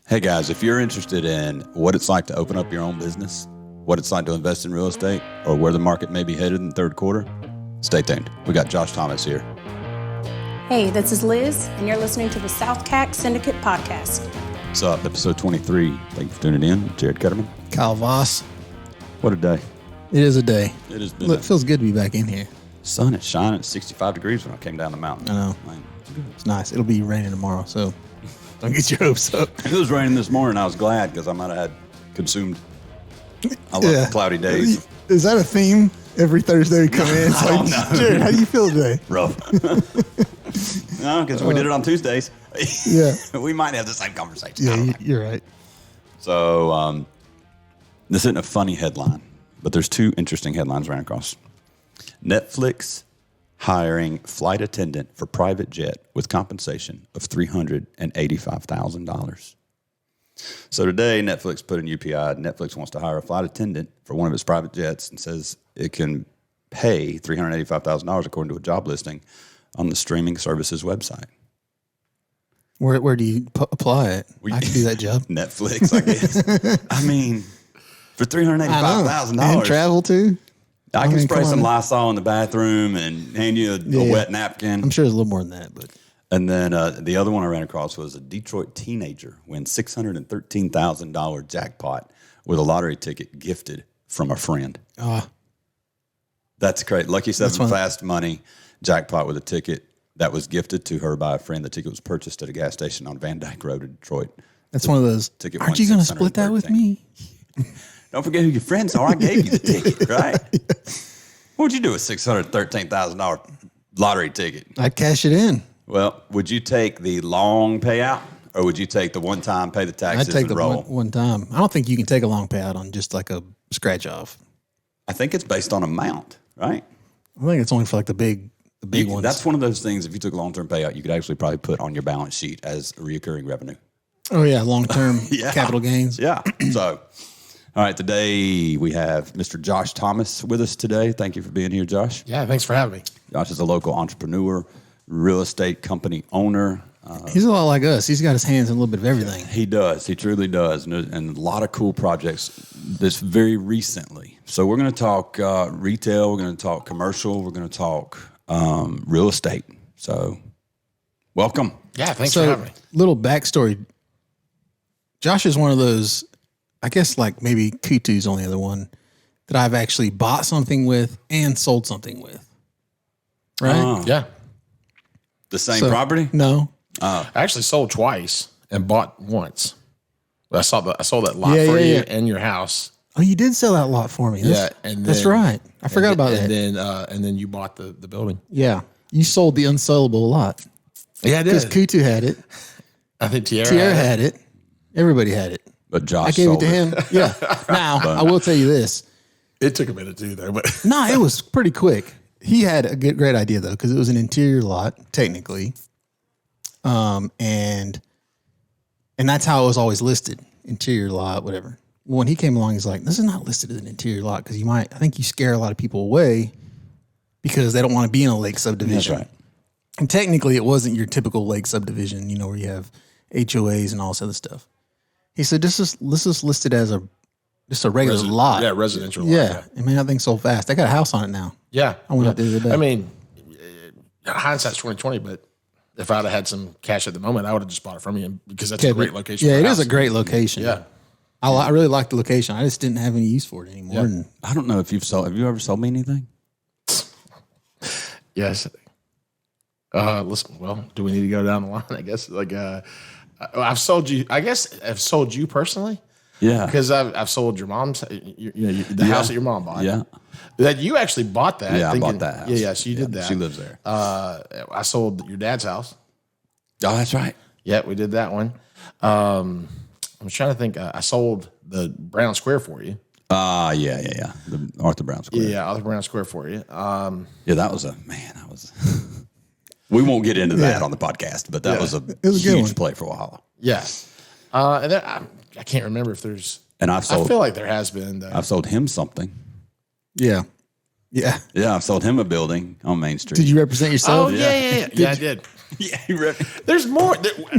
Hey guys, if you're interested in what it's like to open up your own business, what it's like to invest in real estate, or where the market may be headed in the third quarter, stay tuned. We got Josh Thomas here. Hey, this is Liz, and you're listening to the SouthCack Syndicate Podcast. What's up? Episode 23. Thank you for tuning in. Jared Ketterman. Kyle Voss. What a day. It is a day. It has been. It feels good to be back in here. Sun is shining. It's 65 degrees when I came down the mountain. I know. It's nice. It'll be raining tomorrow, so don't get your hopes up. It was raining this morning. I was glad because I might have had consumed. I love cloudy days. Is that a theme? Every Thursday we come in. It's I don't know. Jared, how do you feel today? Rough. No, because we did it on Tuesdays. Yeah. We might have the same conversation. Yeah, you're right. So this isn't a funny headline, but there's two interesting headlines ran across. Netflix hiring flight attendant for private jet with compensation of $385,000. So today, Netflix put in UPI, Netflix wants to hire a flight attendant for one of its private jets and says it can pay $385,000 according to a job listing on the streaming services website. Where do you apply it? I can do that job. Netflix, I guess. I mean, for $385,000. And travel too? I can spray some Lysol in the bathroom and hand you a wet napkin. I'm sure it's a little more than that, but. And then the other one I ran across was a Detroit teenager wins $613,000 jackpot with a lottery ticket gifted from a friend. That's great. Lucky 7 fast money jackpot with a ticket that was gifted to her by a friend. The ticket was purchased at a gas station on Van Dyke Road in Detroit. That's one of those. Aren't you going to split that with me? Don't forget who your friends are. I gave you the ticket, right? What would you do with $613,000 lottery ticket? I'd cash it in. Well, would you take the long payout or would you take the one time, pay the taxes, I'd take and the roll? one time. I don't think you can take a long payout on just like a scratch off. I think it's based on amount, right? I think it's only for like the big ones. That's one of those things, if you took a long-term payout, you could actually probably put on your balance sheet as reoccurring revenue. Oh, yeah, long-term capital gains. Yeah. So, all right, today we have Mr. Josh Thomas with us today. Thank you for being here, Josh. Yeah, thanks for having me. Josh is a local entrepreneur, real estate company owner. He's a lot like us. He's got his hands in a little bit of everything. He does. He truly does. And a lot of cool projects this very recently. So we're going to talk retail. We're going to talk commercial. We're going to talk real estate. So welcome. Yeah, thanks for having me. Little backstory. Josh is one of those, I guess like maybe Kutu's only other one that I've actually bought something with and sold something with. Right? Yeah. The same property? No. I actually sold twice and bought once. I sold that lot for you and your house. Oh, you did sell that lot for me. That's right. I forgot about that. And then you bought the building. Yeah. You sold the unsellable lot. Yeah, I did. Because Kutu had it. I think Tierra had it. Everybody had it. But Josh I gave sold it to him. Yeah. Now, I will tell you this. It took a minute too, though. But No, it was pretty quick. He had a great idea, though, because it was an interior lot, technically. And that's how it was always listed, interior lot, whatever. When he came along, he's like, this is not listed as an interior lot because I think you scare a lot of people away because they don't want to be in a lake subdivision. That's right. And technically, it wasn't your typical lake subdivision, where you have HOAs and all this other stuff. He said, this is listed as just a regular lot. Yeah, residential lot. Yeah. I mean, that thing sold fast. I got a house on it now. Yeah. I went out the other day. I mean, hindsight's 20/20, but if I'd have had some cash at the moment, I would have just bought it from you because that's a great location. Yeah, it is a great location. Yeah. I really like the location. I just didn't have any use for it anymore. Yeah. And I don't know if have you ever sold me anything? Yes. Listen, well, do we need to go down the line? I guess I've sold you. I guess I've sold you personally. Yeah. Because I've sold your mom's, the house that your mom bought. Yeah. That you actually bought that. Yeah, I bought that house. Yeah, so you did that. She lives there. I sold your dad's house. Oh, that's right. Yeah, we did that one. I'm trying to think. I sold the Brown Square for you. Yeah. The Arthur Brown Square. Yeah, Arthur Brown Square for you. Yeah, that was we won't get into that on the podcast, but that was a huge play for a while. Yeah. And then I can't remember if there's. And I feel like there has been. I've sold him something. yeah. Yeah. Yeah, I sold him a building on Main Street. Did you represent yourself? Oh, yeah, I did. Yeah, he re- There's more.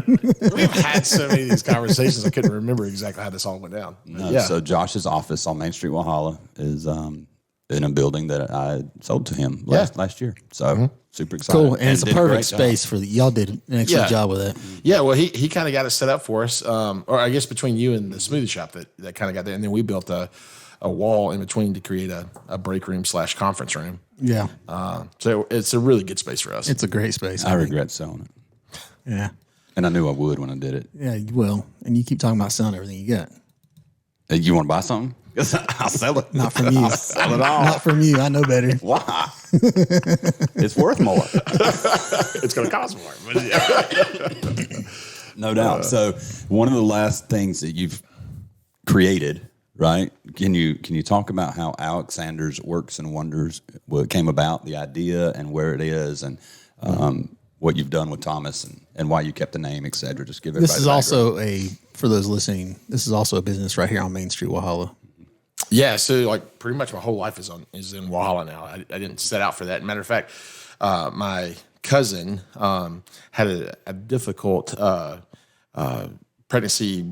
We've had so many of these conversations. I couldn't remember exactly how this all went down. No, Yeah. So Josh's office on Main Street, Walhalla, is in a building that I sold to him last year. So super excited. Cool. And it's a did perfect great job. space for y'all did an excellent job with it. Yeah, well, he kind of got it set up for us, or I guess between you and the smoothie shop that kind of got there, and then we built a wall in between to create a break room / conference room. Yeah. So it's a really good space for us. It's a great space. I regret selling it. Yeah. And I knew I would when I did it. Yeah, you will. And you keep talking about selling everything you got. You want to buy something? I'll sell it. Not from you. I'll sell it all. Not from you. I know better. Why? It's worth more. It's going to cost more. But yeah. No doubt. So one of the last things that you've created, right? Can you talk about how Alexander's Works and Wonders, what came about, the idea and where it is, and what you've done with Thomas and why you kept the name, et cetera? Just give everybody This is also for those listening, this is also a business right here on Main Street, Walhalla. Yeah, so like pretty much my whole life is in Walhalla now. I didn't set out for that. Matter of fact, my cousin had a difficult pregnancy,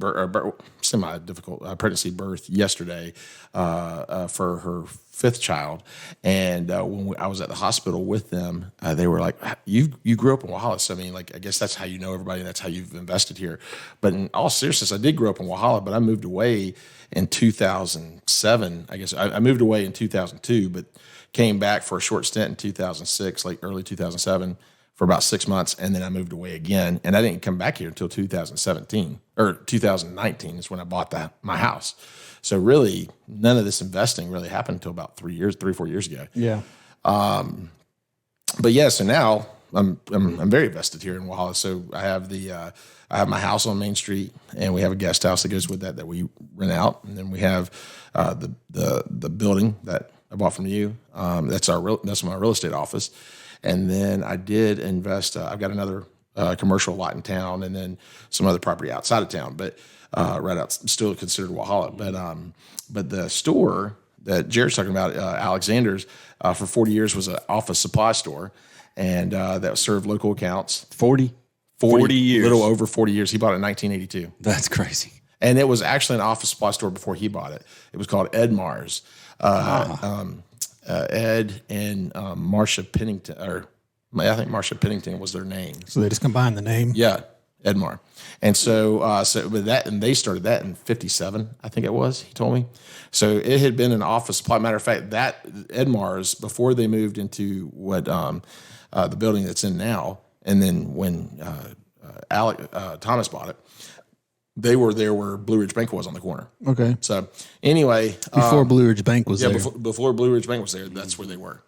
semi-difficult pregnancy birth yesterday for her fifth child. And when I was at the hospital with them, they were like, you grew up in Walhalla. So, I mean, like, I guess that's how you know everybody. That's how you've invested here. But in all seriousness, I did grow up in Walhalla, but I moved away in 2007. I guess I moved away in 2002, but came back for a short stint in 2006, like early 2007, for about 6 months, and then I moved away again. And I didn't come back here until 2017 or 2019 is when I bought my house. So really, none of this investing really happened until about 3 or 4 years ago. Yeah. But yeah, so now I'm very invested here in Walhalla. So I have my house on Main Street, and we have a guest house that goes with that we rent out, and then we have the building that I bought from you. That's my real estate office. And then I did invest. I've got another commercial lot in town, and then some other property outside of town, but right out, still considered Walhalla. But the store that Jared's talking about, Alexander's, for 40 years was an office supply store, and that served local accounts. 40 years. A little over 40 years. He bought it in 1982. That's crazy. And it was actually an office supply store before he bought it. It was called Edmar's. Ed and Marcia Pennington, or I think Marcia Pennington was their name. So they just combined the name. Yeah, Edmar. And so with that, and they started that in 57, I think it was, he told me. So it had been an office supply. Matter of fact, that Edmar's, before they moved into what the building that's in now, and then when Thomas bought it, they were there where Blue Ridge Bank was on the corner. Okay. So anyway. Before Blue Ridge Bank was there. Before Blue Ridge Bank was there, that's where they were.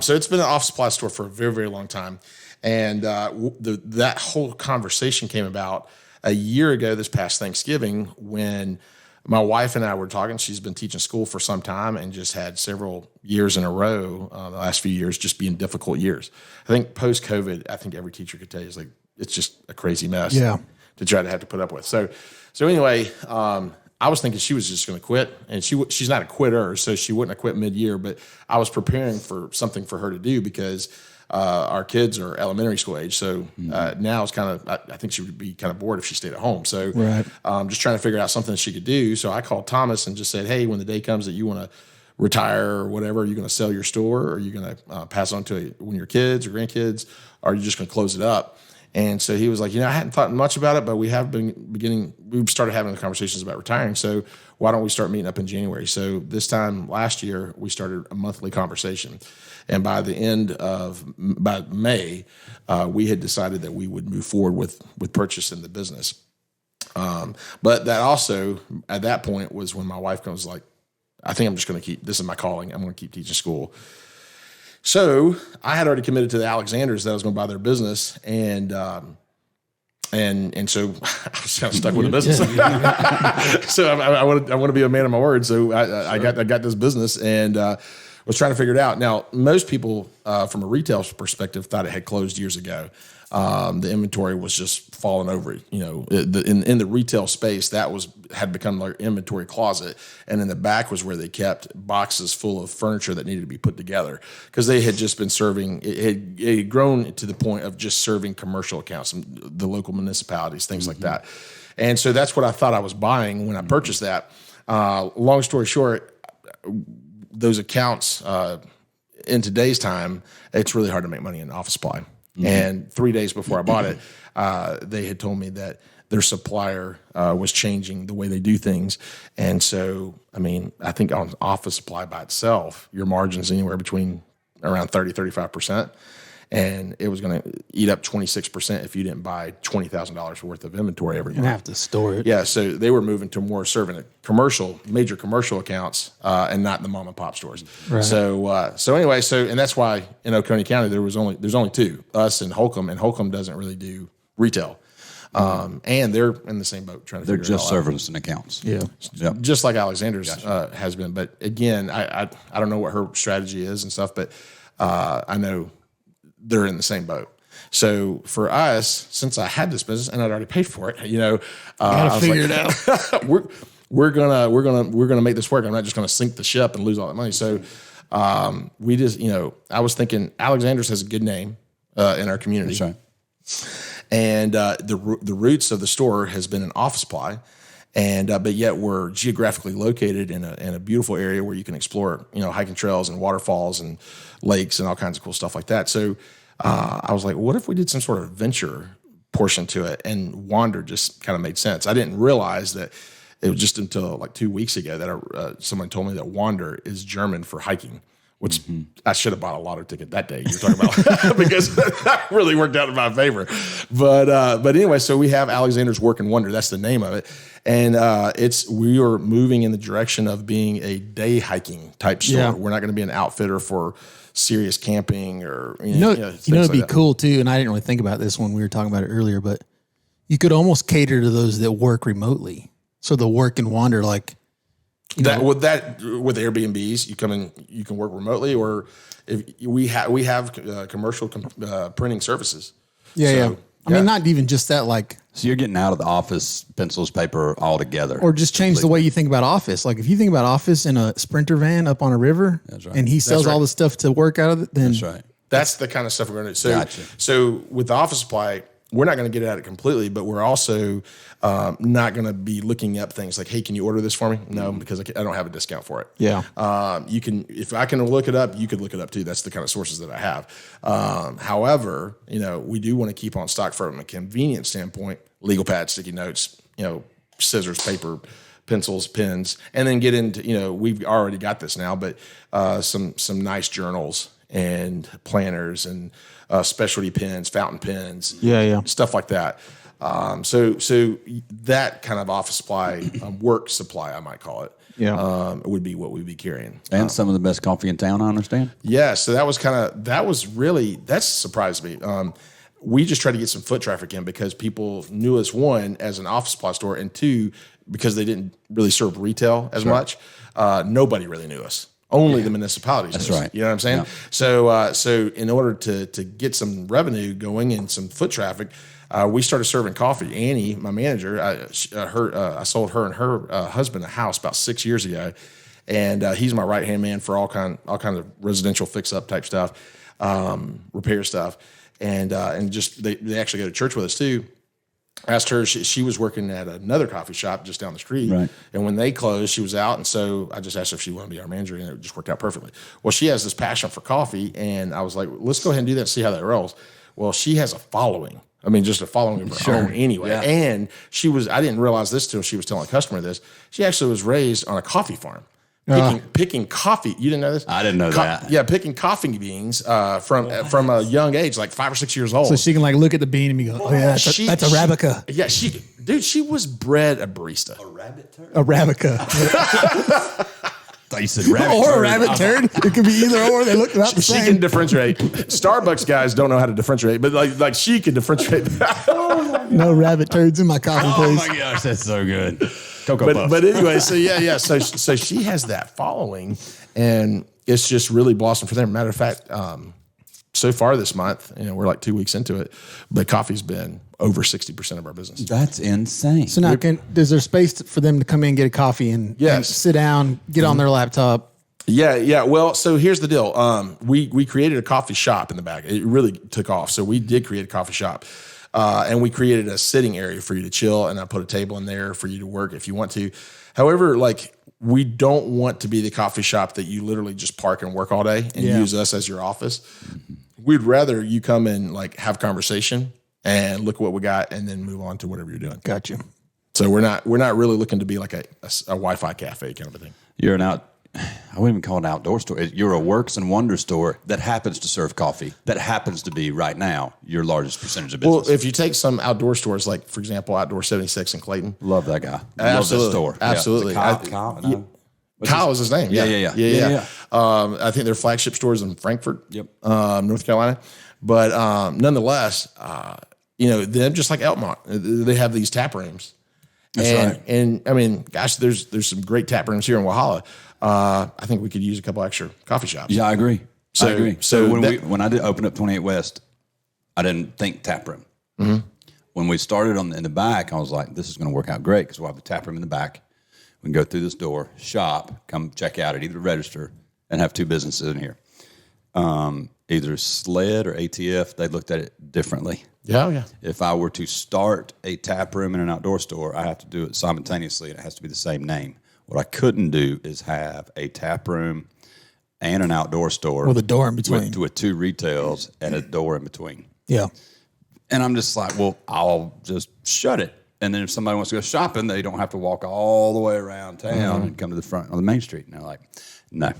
So it's been an office supply store for a very, very long time. And that whole conversation came about a year ago this past Thanksgiving when my wife and I were talking. She's been teaching school for some time and just had several years in a row, the last few years, just being difficult years. I think post-COVID, I think every teacher could tell you, it's just a crazy mess. Yeah. To try to have to put up with. So anyway, I was thinking she was just going to quit, and she's not a quitter, so she wouldn't have quit mid-year. But I was preparing for something for her to do because our kids are elementary school age. So now it's kind of, I think she would be kind of bored if she stayed at home. So just trying to figure out something that she could do. So I called Thomas and just said, hey, when the day comes that you want to retire or whatever, are you going to sell your store, or are you going to pass on to one of your kids or grandkids, or are you just going to close it up? And so he was like, I hadn't thought much about it, but we've started having the conversations about retiring. So why don't we start meeting up in January? So this time last year, we started a monthly conversation. And by May, we had decided that we would move forward with purchasing the business. But that also, at that point, was when my wife was like, I think I'm just going to this is my calling. I'm going to keep teaching school. So I had already committed to the Alexanders that I was going to buy their business, and so I was kind of stuck with the business. So I want to be a man of my word. So I got this business, and was trying to figure it out. Now, most people from a retail perspective thought it had closed years ago. The inventory was just falling over. In the retail space, that had become their inventory closet, and in the back was where they kept boxes full of furniture that needed to be put together because they had just been serving. It had grown to the point of just serving commercial accounts, the local municipalities, things like that. And so that's what I thought I was buying when I purchased that. Long story short, those accounts in today's time, it's really hard to make money in office supply. And 3 days before I bought it, they had told me that their supplier was changing the way they do things. And so, I mean, I think on office supply by itself, your margin's anywhere between around 30, 35%. And it was going to eat up 26% if you didn't buy $20,000 worth of inventory every month. You have to store it. Yeah, so they were moving to more serving major commercial accounts, and not the mom and pop stores. Right. So anyway, and that's why in Oconee County there's only two, us and Holcomb doesn't really do retail, and they're in the same boat trying to. They're figure just it all out. service and accounts. Yeah. Yep. Just like Alexander's has been. But again, I don't know what her strategy is and stuff, but I know they're in the same boat. So for us, since I had this business and I'd already paid for it, I was figure like, it out. we're gonna make this work. I'm not just gonna sink the ship and lose all that money. So we just, I was thinking Alexander's has a good name in our community. That's right. And the roots of the store has been an office supply, and but yet we're geographically located in a beautiful area where you can explore, hiking trails and waterfalls and lakes and all kinds of cool stuff like that. So I was like, what if we did some sort of venture portion to it? And Wander just kind of made sense. I didn't realize that it was just until like 2 weeks ago that someone told me that Wander is German for hiking, which I should have bought a lotto ticket that day you're talking about because that really worked out in my favor. But anyway, so we have Alexander's Work and Wonder. That's the name of it. And we are moving in the direction of being a day hiking type store. Yeah. We're not going to be an outfitter for serious camping or it'd be cool too. And I didn't really think about this when we were talking about it earlier, but you could almost cater to those that work remotely. So the Work and Wander, like with Airbnbs, you come in, you can work remotely, or if we have commercial printing services. Yeah. I mean, not even just that, like. So you're getting out of the office, pencils, paper altogether. Or just change the way you think about office. Like if you think about office in a Sprinter van up on a river, That's right. and he sells all the stuff to work out of it, then That's right. That's the kind of stuff we're going to do. So, Gotcha. So with the office supply, we're not going to get at it completely, but we're also not going to be looking up things like, hey, can you order this for me? No, because I don't have a discount for it. Yeah. You can, if I can look it up, you could look it up too. That's the kind of sources that I have. However, we do want to keep on stock from a convenience standpoint, legal pads, sticky notes, scissors, paper, pencils, pens, and then get into, we've already got this now, but some nice journals and planners and specialty pens, fountain pens, stuff like that. So that kind of office supply, work supply, I might call it, would be what we'd be carrying. And some of the best coffee in town, I understand. Yeah, so that surprised me. We just tried to get some foot traffic in because people knew us, one, as an office supply store, and two, because they didn't really serve retail as much. Nobody really knew us. Only the municipalities. That's knows. right. You know what I'm saying? Yeah. So in order to get some revenue going and some foot traffic, we started serving coffee. Annie, my manager, I sold her and her husband a house about 6 years ago, and he's my right hand man for all kinds of residential fix up type stuff, repair stuff, and just they actually go to church with us too. Asked her, she was working at another coffee shop just down the street. Right. And when they closed, she was out. And so I just asked her if she wanted to be our manager, and it just worked out perfectly. Well, she has this passion for coffee, and I was like, let's go ahead and do that and see how that rolls. Well, she has a following. I mean, just a following of her own anyway. Yeah. And I didn't realize this till she was telling a customer this. She actually was raised on a coffee farm. Picking coffee. You didn't know this? I didn't know that. Yeah, picking coffee beans from a young age, like 5 or 6 years old. So she can like look at the bean and be going, oh yeah, that's a Arabica. Yeah, she was bred a barista. A Arabica. I said rabbit Or a turd. rabbit turd. It could be either or. They look about the She same. can differentiate. Starbucks guys don't know how to differentiate, but like she can differentiate. No rabbit turds in my coffee, Oh please. my gosh, that's so good. Cocoa Puffs. But anyway, so yeah. So she has that following, and it's just really blossomed for them. Matter of fact, so far this month, we're like 2 weeks into it, but coffee's been over 60% of our business. That's insane. So now, is there space for them to come in, get a coffee, and sit down, get on their laptop? Yeah. Well, so here's the deal. We created a coffee shop in the back. It really took off. So we did create a coffee shop, and we created a sitting area for you to chill. And I put a table in there for you to work if you want to. However, we don't want to be the coffee shop that you literally just park and work all day and use us as your office. We'd rather you come and have conversation and look at what we got and then move on to whatever you're doing. Gotcha. So we're not really looking to be like a Wi-Fi cafe kind of a thing. You're I wouldn't even call it an outdoor store. You're a Works and Wonder store that happens to serve coffee. That happens to be right now your largest percentage of business. Well, if you take some outdoor stores, like for example, Outdoor 76 in Clayton. Love that guy. Absolutely. Love that store. Absolutely. Yeah. Kyle is his name. Yeah. I think their flagship store is in Frankfort, North Carolina. But nonetheless, them just like Elkmont, they have these tap rooms. That's right. And I mean, gosh, there's some great tap rooms here in Walhalla. I think we could use a couple extra coffee shops. Yeah, I agree. I agree. So when I did open up 28 West, I didn't think tap room. Mm-hmm. When we started in the back, I was like, this is going to work out great because we'll have a tap room in the back. We can go through this door, shop, come check out at either register, and have two businesses in here. Either SLED or ATF, they looked at it differently. Yeah. If I were to start a tap room in an outdoor store, I have to do it simultaneously, and it has to be the same name. What I couldn't do is have a tap room and an outdoor store with a door in between, with two retails and a door in between. Yeah, and I'm just like, well, I'll just shut it, and then if somebody wants to go shopping, they don't have to walk all the way around town and come to the front on the main street. And they're like, no.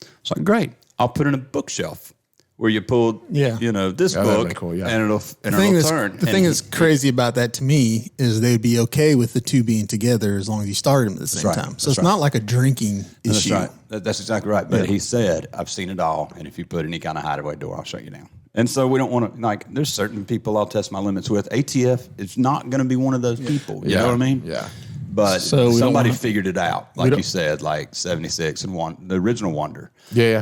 It's like, great. I'll put in a bookshelf where you pull, this book, cool, and it'll turn. The thing that's crazy about that to me is they'd be okay with the two being together as long as you started them at the same time. So it's not like a drinking issue. That's right. That's exactly right. But he said, I've seen it all, and if you put any kind of hideaway door, I'll shut you down. And so we don't want to, there's certain people I'll test my limits with. ATF is not going to be one of those people. You know what I mean? Yeah. But somebody figured it out, like you said, like 76 and the original Wonder. Yeah.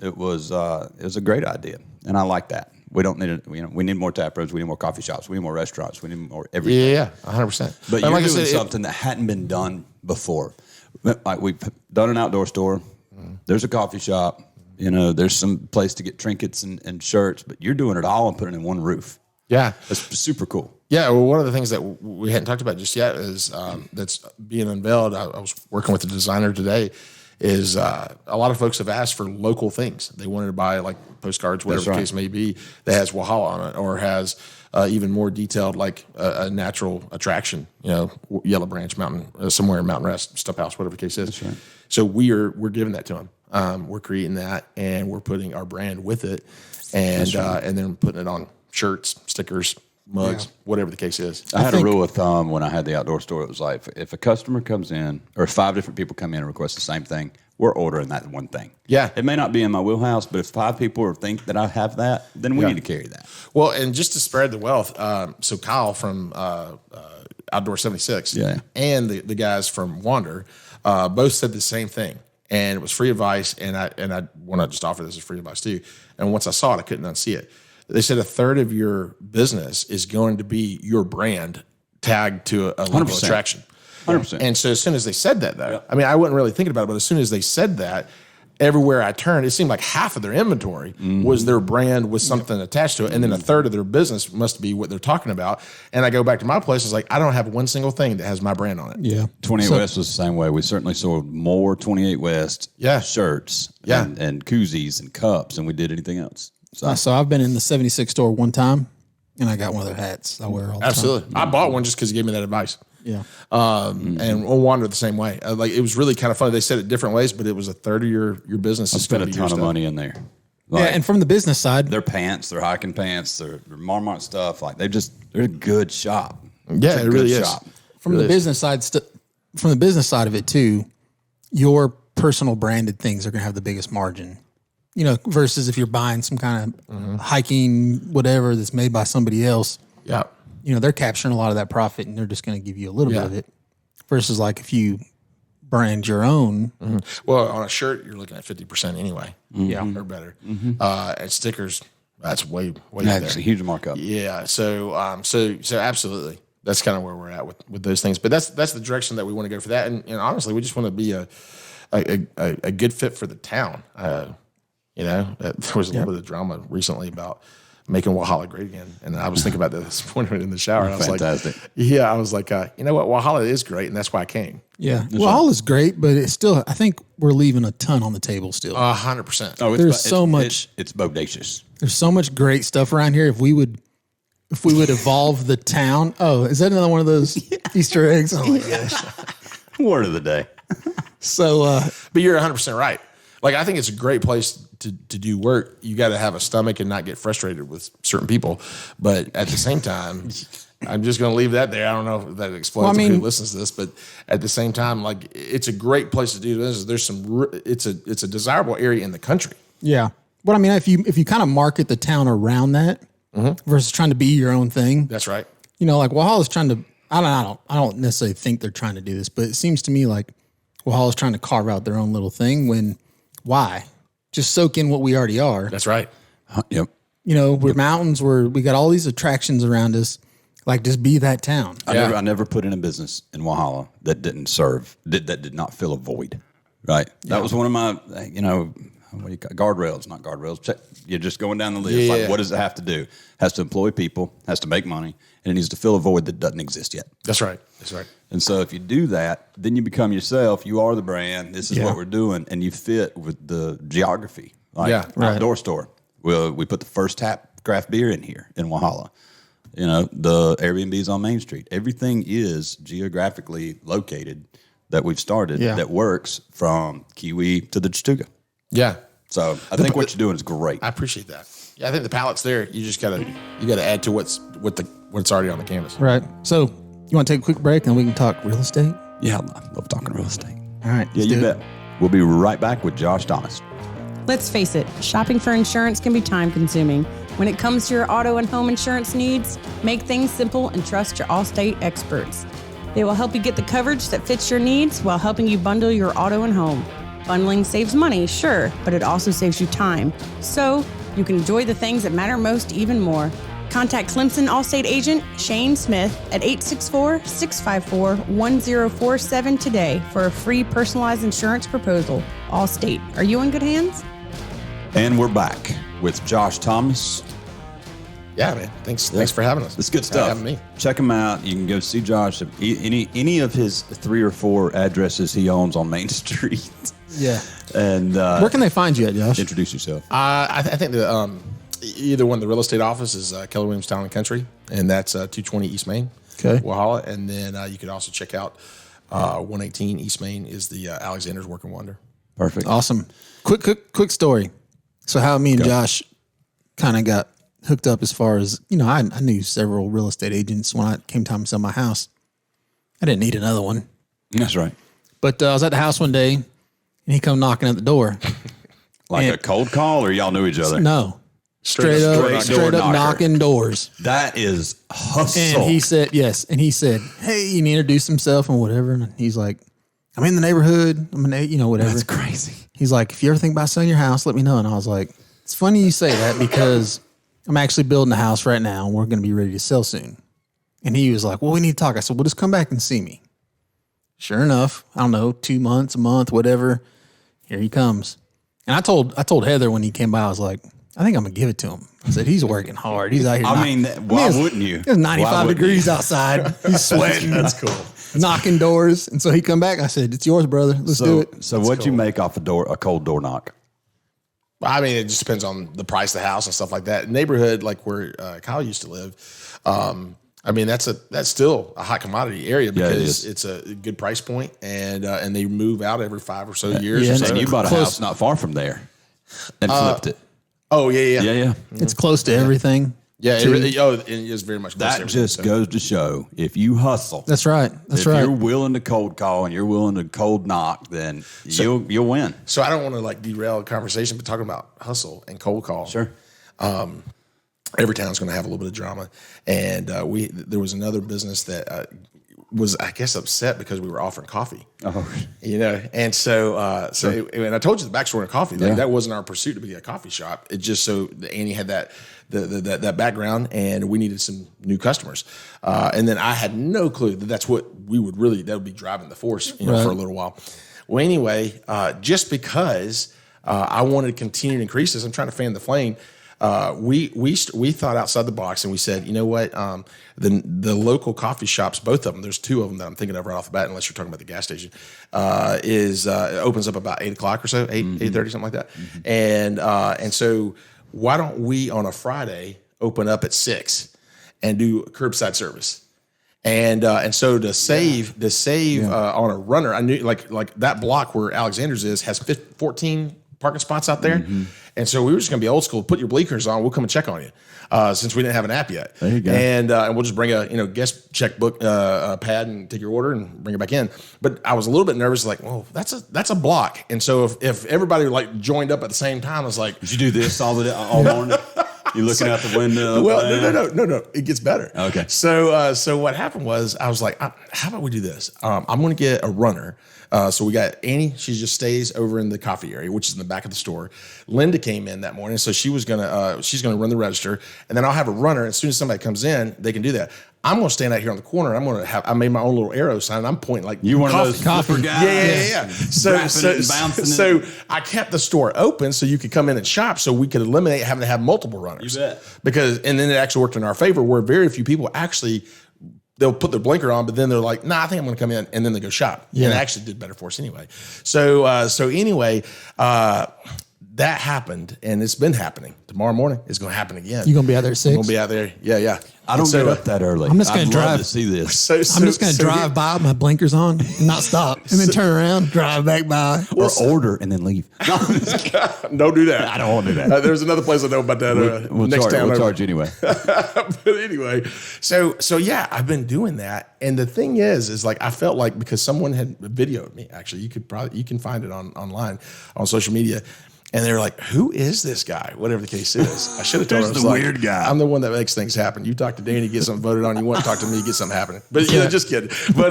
It was a great idea, and I like that. We don't need it. We need more tap rooms. We need more coffee shops. We need more restaurants. We need more everything. Yeah, 100%. But you're doing something that hadn't been done before. Like we've done an outdoor store. There's a coffee shop. There's some place to get trinkets and shirts. But you're doing it all and putting it in one roof. Yeah, that's super cool. Yeah, well, one of the things that we hadn't talked about just yet is that's being unveiled. I was working with a designer today. Is a lot of folks have asked for local things. They wanted to buy like postcards, whatever the case may be, that has Walhalla on it, or has even more detailed, like a natural attraction. Yellow Branch Mountain, somewhere in Mountain Rest, Stuff House, whatever the case is. That's right. So we're giving that to them. We're creating that, and we're putting our brand with it, and then putting it on shirts, stickers, mugs, whatever the case is. I had a rule of thumb when I had the outdoor store. It was like, if a customer comes in, or if 5 different people come in and request the same thing, we're ordering that one thing. Yeah. It may not be in my wheelhouse, but if 5 people think that I have that, then we need to carry that. Well, and just to spread the wealth, so Kyle from Outdoor 76 and the guys from Wander both said the same thing. And it was free advice, and I want to just offer this as free advice too. And once I saw it, I couldn't unsee it. They said 1/3 of your business is going to be your brand tagged to a local attraction. 100%. And so as soon as they said that, though, I mean, I wasn't really thinking about it, but as soon as they said that, everywhere I turned, it seemed like half of their inventory was their brand with something attached to it. And then 1/3 of their business must be what they're talking about. And I go back to my place, it's like, I don't have one single thing that has my brand on it. Yeah. 28 West was the same way. We certainly sold more 28 West shirts and koozies and cups than we did anything else. So I've been in the 76 store one time, and I got one of their hats I wear all the time. Absolutely. I bought one just because he gave me that advice. Yeah. And we'll wander the same way. It was really kind of funny. They said it different ways, but it was 1/3 of your business. I spent a ton of money in there. And from the business side, their pants, their hiking pants, their Marmot stuff, they're a good shop. Yeah, it really is. From the business side, from the business side of it too, your personal branded things are going to have the biggest margin. Versus if you're buying some kind of hiking whatever that's made by somebody else. Yeah. They're capturing a lot of that profit, and they're just going to give you a little bit of it. Versus like if you brand your own. Well, on a shirt, you're looking at 50% anyway. Yeah. Or better. And stickers, that's way That's there. a huge markup. Yeah. So absolutely. That's kind of where we're at with those things. But that's the direction that we want to go for that. And honestly, we just want to be a good fit for the town. There was a little bit of drama recently about making Walhalla great again. And I was thinking about that this morning in the shower. And I was Fantastic. I was like, you know what? Walhalla is great. And that's why I came. Yeah. Well, all is great, but it's still, I think we're leaving a ton on the table still. 100%. Oh, There's so much. It's bodacious. There's so much great stuff around here. If we would evolve the town. Oh, is that another one of those Easter eggs? Oh my gosh. Word of the day. So, But you're 100% right. Like, I think it's a great place to do work. You got to have a stomach and not get frustrated with certain people. But at the same time, I'm just going to leave that there. I don't know if that explains who listens to this, but at the same time, like, it's a great place to do this. There's it's a desirable area in the country. yeah. But I mean, if you kind of market the town around that versus trying to be your own thing, That's right. like Walhalla's trying to. I don't necessarily think they're trying to do this, but it seems to me like Walhalla's trying to carve out their own little thing. Why? Just soak in what we already are. That's right. Yep. We're mountains. We got all these attractions around us. Like, just be that town. I never put in a business in Walhalla that didn't serve, that did not fill a void. Right. That was one of my, what do you call guardrails, not guardrails. You're just going down the list. Yeah. Like, what does it have to do? Has to employ people, has to make money, and it needs to fill a void that doesn't exist yet. That's right. That's right. And so if you do that, then you become yourself. You are the brand. This is what we're doing, and you fit with the geography. Like outdoor store. Well, we put the first tap craft beer in here in Walhalla. The Airbnbs on Main Street. Everything is geographically located that we've started that works from Kiwi to the Chattooga. Yeah. So I think what you're doing is great. I appreciate that. Yeah, I think the palette's there. You just gotta add to what's already on the canvas. Right. So, you want to take a quick break and we can talk real estate? Yeah, I love talking real estate. All right. Yeah, you bet. We'll be right back with Josh Thomas. Let's face it, shopping for insurance can be time consuming. When it comes to your auto and home insurance needs, make things simple and trust your Allstate experts. They will help you get the coverage that fits your needs while helping you bundle your auto and home. Bundling saves money, sure, but it also saves you time. So you can enjoy the things that matter most even more. Contact Clemson Allstate agent Shane Smith at 864-654-1047 today for a free personalized insurance proposal. Allstate, are you in good hands? And we're back with Josh Thomas. Yeah, man. Thanks for having us. It's good stuff. Having me. Check him out. You can go see Josh at any of his 3 or 4 addresses he owns on Main Street. Yeah. And Where can they find you at, Josh? introduce yourself. I think the either one, the real estate office is Keller Williams Town and Country, and that's 220 East Main, Walhalla. And then you could also check out 118 East Main is the Alexander's Work and Wonder. Perfect. Awesome. Quick story. So how me and Josh kind of got hooked up as far as, I knew several real estate agents when I came time to sell my house. I didn't need another one. That's right. But I was at the house one day and he come knocking at the door. Like a cold call, or y'all knew each other? No. Straight up knocking doors. That is hustle. And he said, yes. And he said, hey, and he introduced himself and whatever. And he's like, I'm in the neighborhood. I'm whatever. That's crazy. He's like, if you ever think about selling your house, let me know. And I was like, it's funny you say that because I'm actually building a house right now and we're going to be ready to sell soon. And he was like, well, we need to talk. I said, well, just come back and see me. Sure enough, I don't know, 2 months, a month, whatever. Here he comes. And I told Heather when he came by, I was like, I think I'm going to give it to him. I said, he's working hard. He's out here. Why wouldn't you? It's 95 degrees outside. He's sweating. That's cool. Knocking doors. And so he come back. I said, it's yours, brother. Let's do it. So what'd you make off a cold door knock? I mean, it just depends on the price of the house and stuff like that. Neighborhood, like where Kyle used to live, I mean, that's still a hot commodity area because it's a good price point, and they move out every 5 or so years. Yeah, And you bought a house not far from there and flipped it. Oh yeah. It's close to everything. Yeah, it is very much. That just goes to show if you hustle. That's right. If you're willing to cold call and you're willing to cold knock, then you'll win. So I don't want to like derail the conversation, but talking about hustle and cold call. Sure. Every town's going to have a little bit of drama, and there was another business that was, I guess, upset because we were offering coffee. Oh, And so and I told you the backstory of coffee. Like, that wasn't our pursuit to be a coffee shop. It just so that Annie had that background, and we needed some new customers. And then I had no clue that's what that would be driving the force, for a little while. Well, anyway, just because I wanted to continue to increase this, I'm trying to fan the flame. We thought outside the box, and we said, you know what? The local coffee shops, both of them, there's two of them that I'm thinking of right off the bat, unless you're talking about the gas station, it opens up about 8:00 or so, 8:30, something like that. And so why don't we on a Friday open up at 6 and do curbside service? And so to save on a runner, I knew like that block where Alexander's has 14 parking spots out there. And so we were just going to be old school. Put your blinkers on. We'll come and check on you, since we didn't have an app yet. There you go. And we'll just bring a guest checkbook pad and take your order and bring it back in. But I was a little bit nervous, like, well, that's a block. And so if everybody like joined up at the same time, I was like, did you do this all morning? You looking out the window? Well, no. It gets better. Okay. So what happened was I was like, how about we do this? I'm going to get a runner. So we got Annie. She just stays over in the coffee area, which is in the back of the store. Linda came in that morning, so she's gonna run the register, and then I'll have a runner. As soon as somebody comes in, they can do that. I'm gonna stand out here on the corner. I made my own little arrow sign. And I'm pointing like you one of those coffee guys. Yeah. So I kept the store open so you could come in and shop, so we could eliminate having to have multiple runners. You bet. And then it actually worked in our favor, where very few people actually. They'll put their blinker on, but then they're like, nah, I think I'm going to come in, and then they go shop. Yeah. And it actually did better for us anyway. So anyway, that happened, and it's been happening. Tomorrow morning, it's going to happen again. You're going to be out there at 6? I'm going to be out there. Yeah. I don't get up that early. I'm just going to drive to see this. I'm just going to drive by with my blinkers on and not stop, and then turn around, drive back by. Or order and then leave. Don't do that. I don't want to do that. There's another place I know about that. We'll charge you anyway. But anyway, so yeah, I've been doing that. And the thing is like I felt like, because someone had videoed me, actually, you can find it online on social media. And they were like, who is this guy? Whatever the case is. I should have told her. The weird guy. I'm the one that makes things happen. You talk to Danny, get something voted on. You want to talk to me, get something happening. But just kidding. But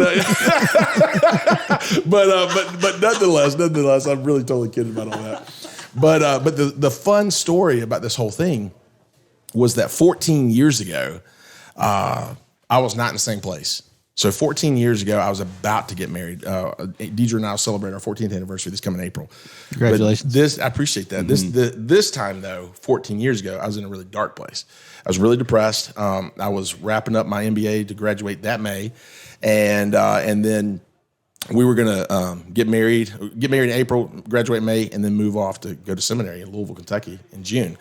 but nonetheless, I'm really totally kidding about all that. But the fun story about this whole thing was that 14 years ago, I was not in the same place. So 14 years ago, I was about to get married. Deidre and I will celebrate our 14th anniversary this coming April. Congratulations. I appreciate that. This time, though, 14 years ago, I was in a really dark place. I was really depressed. I was wrapping up my MBA to graduate that May. And then we were going to get married in April, graduate in May, and then move off to go to seminary in Louisville, Kentucky in June.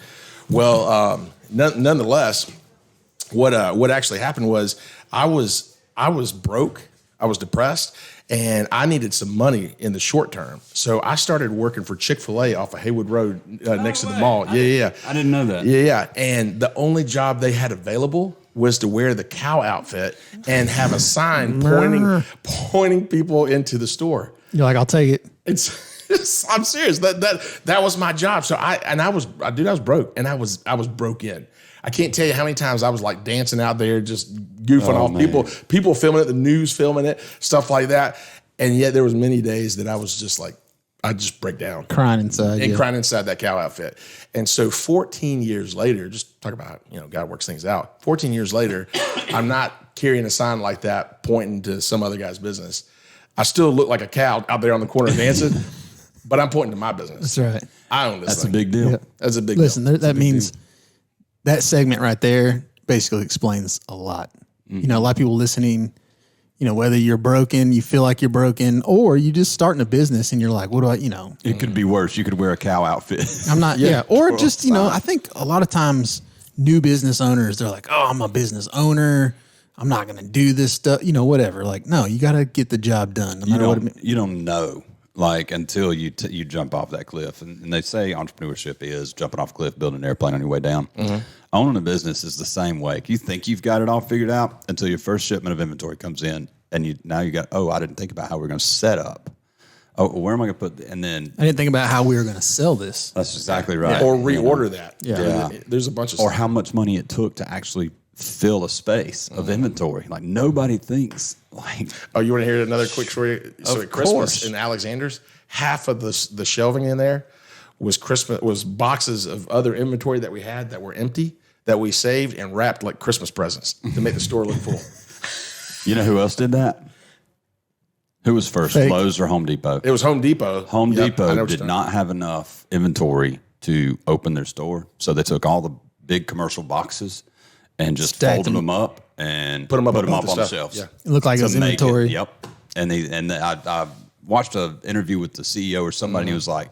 Well, nonetheless, what actually happened was I was broke, I was depressed, and I needed some money in the short term. So I started working for Chick-fil-A off of Haywood Road next to the mall. Yeah. I didn't know that. Yeah. And the only job they had available was to wear the cow outfit and have a sign pointing people into the store. You're like, I'll take it. I'm serious. That was my job. So I was broke, and I was broke in. I can't tell you how many times I was like dancing out there, just goofing off. Man. People filming it, the news filming it, stuff like that. And yet there was many days that I was just like, I'd just break down. Crying inside. And crying inside that cow outfit. And so 14 years later, just talk about, God works things out. 14 years later, I'm not carrying a sign like that pointing to some other guy's business. I still look like a cow out there on the corner dancing, but I'm pointing to my business. That's right. I own this That's thing. a big deal. Yeah. That's a big deal. Listen, that means that segment right there basically explains a lot. Mm-hmm. A lot of people listening, whether you're broken, you feel like you're broken, or you just starting a business and you're like, what do I, It could be worse. You could wear a cow outfit. I'm not, Or just, I think a lot of times new business owners, they're like, oh, I'm a business owner. I'm not going to do this stuff, whatever. Like, no, you got to get the job done. No matter what it means. You don't know. Like until you jump off that cliff, and they say entrepreneurship is jumping off a cliff, building an airplane on your way down. Mm-hmm. Owning a business is the same way. You think you've got it all figured out until your first shipment of inventory comes in, and I didn't think about how we're going to set up. Oh, where am I going to put? And then I didn't think about how we were going to sell this. That's exactly right. Or reorder that. Yeah. There's a bunch of or stuff. how much money it took to actually fill a space of inventory. Like nobody thinks like. Oh, you want to hear another quick story? So at Christmas in Alexander's, half of the shelving in there was boxes of other inventory that we had that were empty that we saved and wrapped like Christmas presents to make the store look full. You know who else did that? Who was first, Lowe's or Home Depot? It was Home Depot. Home Depot did not have enough inventory to open their store, so they took all the big commercial boxes and just folded them up and put them up on the shelves. Yeah. It looked like it was inventory. Yep. And I watched an interview with the CEO or somebody, and he was like,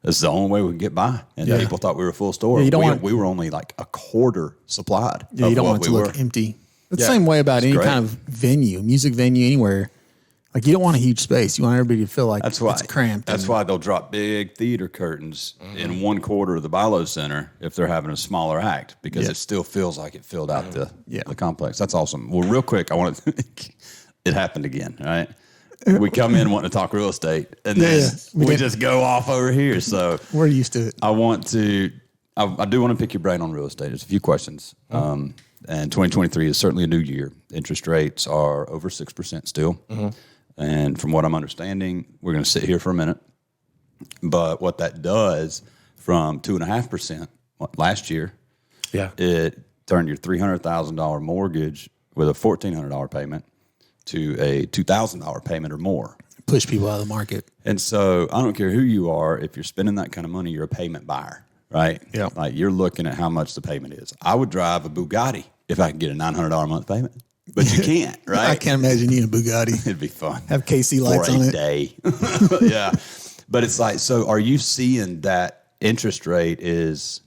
"This is the only way we can get by." And people thought we were a full store. Yeah, we were only like a quarter supplied. Yeah, you don't want it to look empty. It's the same way about any kind of venue, music venue, anywhere. Like you don't want a huge space. You want everybody to feel like it's cramped. That's why they'll drop big theater curtains in one quarter of the Bilo Center if they're having a smaller act, because it still feels like it filled out the complex. That's awesome. Well, real quick, I want to. It happened again. Right, we come in wanting to talk real estate, and then we just go off over here. So we're used to it. I do want to pick your brain on real estate. There's a few questions. And 2023 is certainly a new year. Interest rates are over 6% still. And from what I'm understanding, we're going to sit here for a minute. But what that does from 2.5% last year, it turned your $300,000 mortgage with a $1,400 payment to a $2,000 payment or more. Push people out of the market. And so I don't care who you are. If you're spending that kind of money, you're a payment buyer, right? Yeah. Like you're looking at how much the payment is. I would drive a Bugatti if I could get a $900 a month payment. But you can't, right? I can't imagine you in a Bugatti. It'd be fun. Have KC lights on it. For a day. Yeah. But it's like, so are you seeing that interest rate is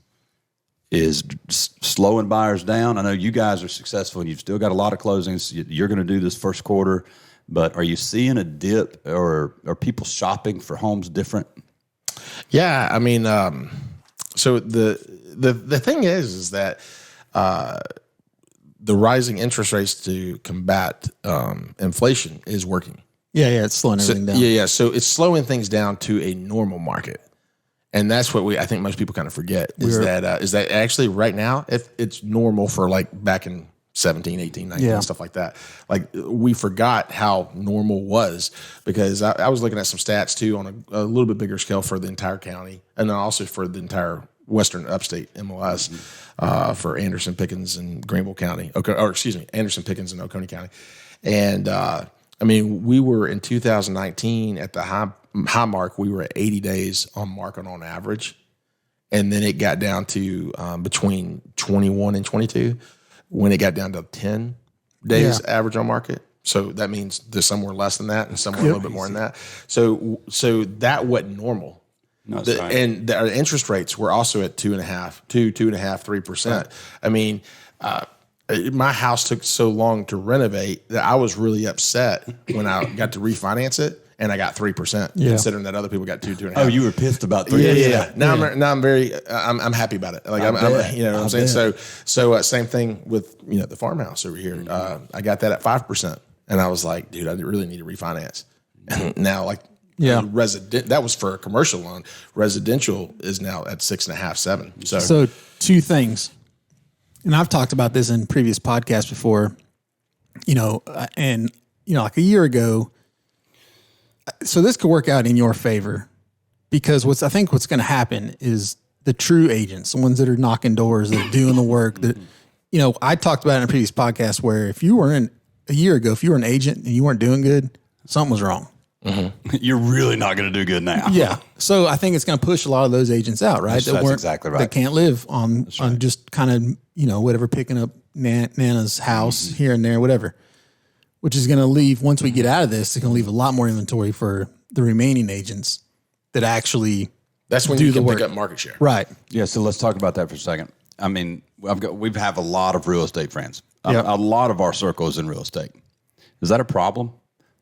slowing buyers down? I know you guys are successful and you've still got a lot of closings. You're going to do this first quarter, but are you seeing a dip, or are people shopping for homes different? Yeah. I mean, so the thing is that, the rising interest rates to combat inflation is working. Yeah, it's slowing everything down. Yeah. So it's slowing things down to a normal market, and that's what I think most people kind of forget is that actually right now, if it's normal for like back in 17, 18, 19, and stuff like that. Like we forgot how normal was, because I was looking at some stats too on a little bit bigger scale for the entire county, and then also for the entire Western Upstate MLS, for Anderson, Pickens, and Greenville County, Anderson, Pickens, and Oconee County. And I mean, we were in 2019 at the high mark. We were at 80 days on market on average, and then it got down to between 21 and 22 when it got down to 10 days average on market. So that means there's somewhere less than that and somewhere a little bit more than that. So that wasn't normal. No, and our interest rates were also at 2.5%, 3%. Right. I mean, my house took so long to renovate that I was really upset when I got to refinance it, and I got 3%, considering that other people got 2.5. Oh, you were pissed about 3%? Yeah. Now I'm happy about it. Like I'm you know what I'm saying. So same thing with the farmhouse over here. I got that at 5%, and I was like, dude, I really need to refinance. And now that was for a commercial loan. Residential is now at 6.5, 7. So two things, and I've talked about this in previous podcasts before, like a year ago. So this could work out in your favor, because I think what's going to happen is the true agents, the ones that are knocking doors, that are doing the work, that, I talked about it in a previous podcast where if you were a year ago, if you were an agent and you weren't doing good, something was wrong. Mm-hmm. You're really not going to do good now. Yeah. So I think it's going to push a lot of those agents out, right? That's exactly right. That can't live on just kind of, whatever, picking up Nana's house here and there, whatever, which is going to leave, once we get out of this, it's going to leave a lot more inventory for the remaining agents that actually that's when you can pick up market share. Right. Yeah. So let's talk about that for a second. I mean, we have a lot of real estate friends. A lot of our circle is in real estate. Is that a problem?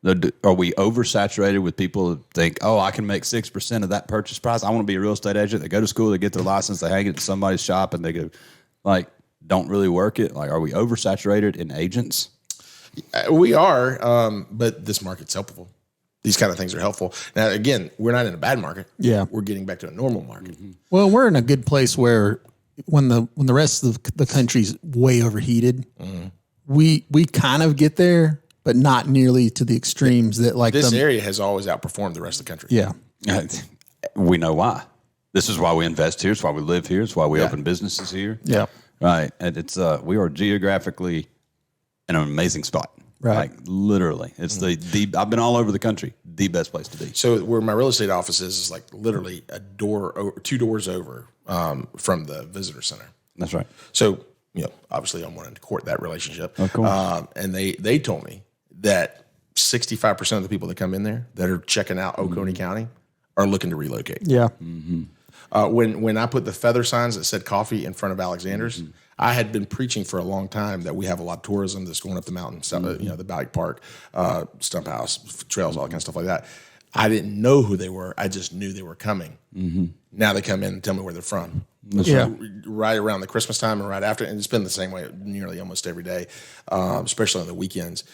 Are we oversaturated with people that think, oh, I can make 6% of that purchase price? I want to be a real estate agent. They go to school, they get their license, they hang it in somebody's shop, and they go, don't really work it. Like, are we oversaturated in agents? We are, but this market's helpful. These kind of things are helpful. Now, again, we're not in a bad market. Yeah. We're getting back to a normal market. Mm-hmm. Well, we're in a good place where when the rest of the country's way overheated, we kind of get there, but not nearly to the extremes that like this area has always outperformed the rest of the country. Yeah. We know why. This is why we invest here. It's why we live here. It's why we open businesses here. Yeah. Right. And it's we are geographically in an amazing spot. Right. Like literally. It's the I've been all over the country. The best place to be. So where my real estate office is like literally a door over, 2 doors over from the visitor center. That's right. So, obviously I'm wanting to court that relationship. Of course. And they told me that 65% of the people that come in there that are checking out Oconee County are looking to relocate. Yeah. When I put the feather signs that said coffee in front of Alexander's, I had been preaching for a long time that we have a lot of tourism that's going up the mountain, the bike park, stump house, trails, all that kind of stuff like that. I didn't know who they were. I just knew they were coming. Now they come in and tell me where they're from. Right around the Christmas time and right after, and it's been the same way nearly almost every day, especially on the weekends.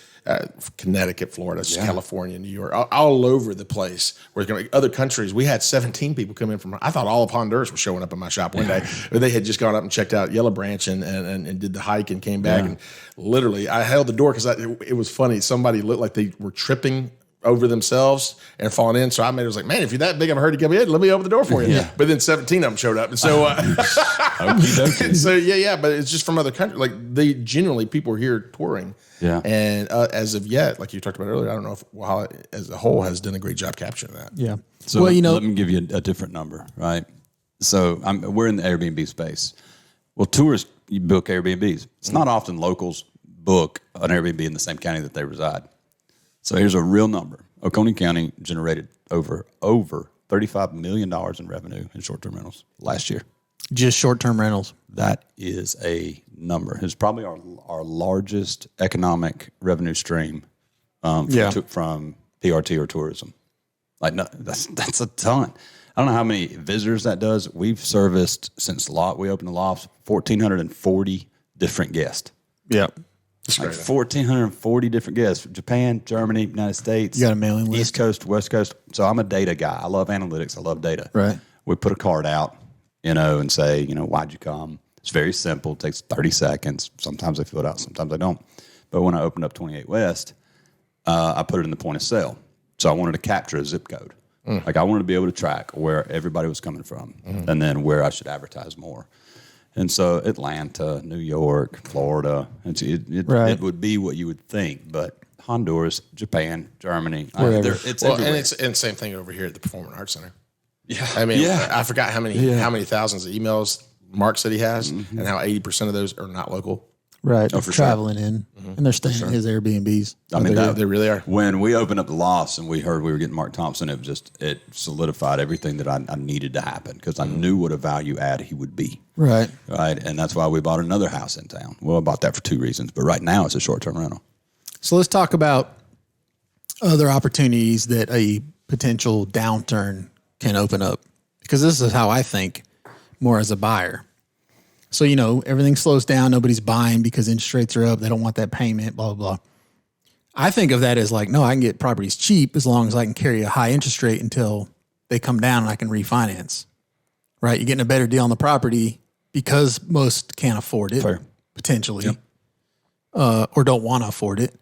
Connecticut, Florida, California, New York, all over the place. Other countries, we had 17 people come in from. I thought all of Honduras were showing up in my shop one day. But they had just gone up and checked out Yellow Branch and did the hike and came back. And literally, I held the door because it was funny. Somebody looked like they were tripping over themselves and falling in. So I was like, man, if you're that big of a hurry to come in, let me open the door for you. But then 17 of them showed up. And so, but it's just from other countries. Like they genuinely, people are here touring. Yeah. And as of yet, like you talked about earlier, I don't know if Wow as a whole has done a great job capturing that. Yeah. So let me give you a different number, right? So we're in the Airbnb space. Well, tourists you book Airbnbs. It's not often locals book an Airbnb in the same county that they reside. So here's a real number. Oconee County generated over $35 million in revenue in short-term rentals last year. Just short-term rentals. That is a number. It's probably our largest economic revenue stream from PRT or tourism. Like no, that's a ton. I don't know how many visitors that does. We've serviced since we opened the lofts 1,440 different guests. Yeah. Like 1,440 different guests. Japan, Germany, United States. You got a mailing list? East Coast, West Coast. So I'm a data guy. I love analytics. I love data. Right. We put a card out, and say, why'd you come? It's very simple. It takes 30 seconds. Sometimes I fill it out. Sometimes I don't. But when I opened up 28 West, I put it in the point of sale. So I wanted to capture a zip code. Like I wanted to be able to track where everybody was coming from and then where I should advertise more. And so Atlanta, New York, Florida, it would be what you would think, but Honduras, Japan, Germany, it's everywhere. And same thing over here at the Performing Arts Center. Yeah, I mean, I forgot how many thousands of emails Mark said he has, and how 80% of those are not local. Right, traveling in, and they're staying in his Airbnbs. I mean, they really are. When we opened up the lofts and we heard we were getting Mark Thompson, it solidified everything that I needed to happen because I knew what a value add he would be. Right, and that's why we bought another house in town. Well, I bought that for 2 reasons, but right now it's a short-term rental. So let's talk about other opportunities that a potential downturn can open up, because this is how I think more as a buyer. So, everything slows down. Nobody's buying because interest rates are up. They don't want that payment, blah, blah, blah. I think of that as like, no, I can get properties cheap as long as I can carry a high interest rate until they come down and I can refinance, right? You're getting a better deal on the property because most can't afford it, potentially, or don't want to afford it.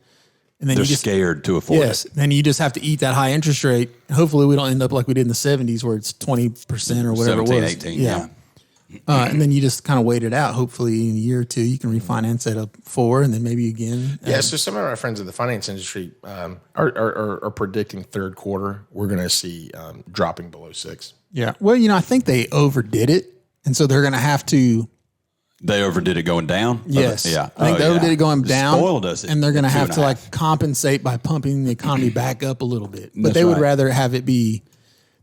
And then they're scared to afford it. Yes. Then you just have to eat that high interest rate. Hopefully we don't end up like we did in the 70s where it's 20% or whatever 17, it was. 18, yeah. And then you just kind of wait it out. Hopefully in a year or two, you can refinance at a 4 and then maybe again. So some of our friends in the finance industry are predicting third quarter we're going to see dropping below 6. Yeah. Well, I think they overdid it. And so they're going to have to. They overdid it going down? Yes. Yeah. I think they overdid it going down. Spoiled us. And they're going to have to compensate by pumping the economy back up a little bit. But they would rather have it be,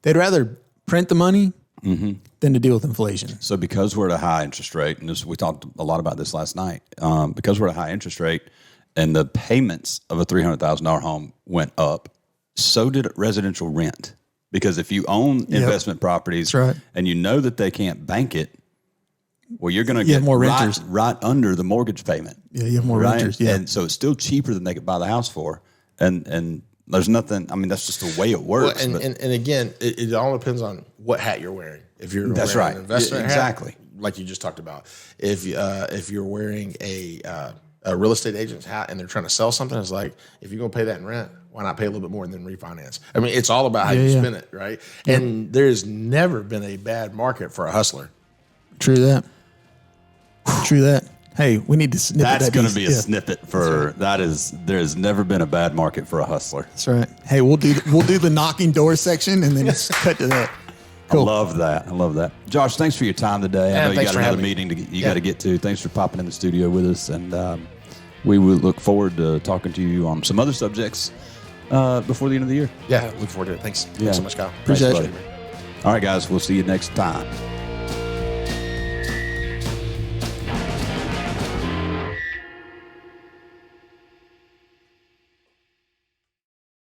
they'd rather print the money than to deal with inflation. So because we're at a high interest rate, and we talked a lot about this last night, because we're at a high interest rate and the payments of a $300,000 home went up, so did residential rent. Because if you own investment properties and you know that they can't bank it, well, you're going to get more renters right under the mortgage payment. Yeah, you have more renters. Yeah, and so it's still cheaper than they could buy the house for. And there's nothing. I mean, that's just the way it works. Well, and again, it all depends on what hat you're wearing. If you're wearing an investment hat, like you just talked about, if you're wearing a real estate agent's hat and they're trying to sell something, it's like, if you're going to pay that in rent, why not pay a little bit more and then refinance? I mean, it's all about how you spend it, right? Yep. And there's never been a bad market for a hustler. True that. True that. Hey, we need to snippet That's that. going to be a snippet for that. There's never been a bad market for a hustler. That's right. Hey, we'll do the knocking door section and then just cut to that. Cool. I love that. Josh, thanks for your time today. I know you got another meeting got to get to. Thanks for popping in the studio with us, and we will look forward to talking to you on some other subjects before the end of the year. Yeah, look forward to it. Thanks so much, Kyle. Appreciate it. All right, guys, we'll see you next time.